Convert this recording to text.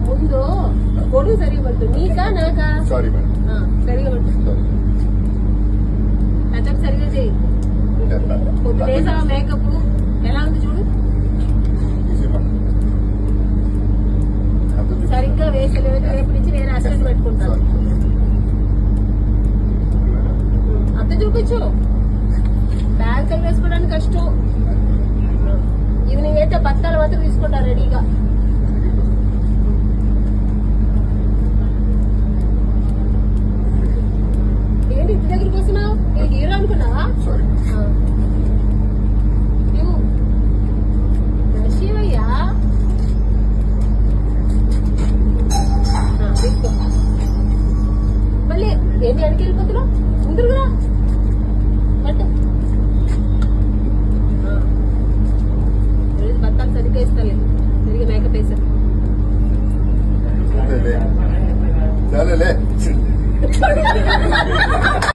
ముందు పొడుగు సరిగా పడుతుంది నీకా నాకా సరిగా పడుతుంది టచప్ సరిగా చేయి పొద్దులేసా మేకప్ ఎలా ఉంది చూడు సరిగ్గా వేసలేదు రేపు నుంచి నేను అసిస్టెంట్ పెట్టుకుంటాను అంత చూపించు బ్యాగ్ తగ్గ వేసుకోవడానికి కష్టం ఈవినింగ్ అయితే బత్తాలు మాత్రం తీసుకుంటారు రెడీగా ఏంటి ఇంటి దగ్గరికి వస్తున్నావు నేను హీరో అనుకున్నావా శివయ్యా తీసుకో మళ్ళీ ఏంటి వెనక్కి వెళ్ళిపోతున్నావు ముందుగా బట్టు బత్తాలు సరిగ్గా ఇస్తాను సరిగ్గా మేకప్ వేసాను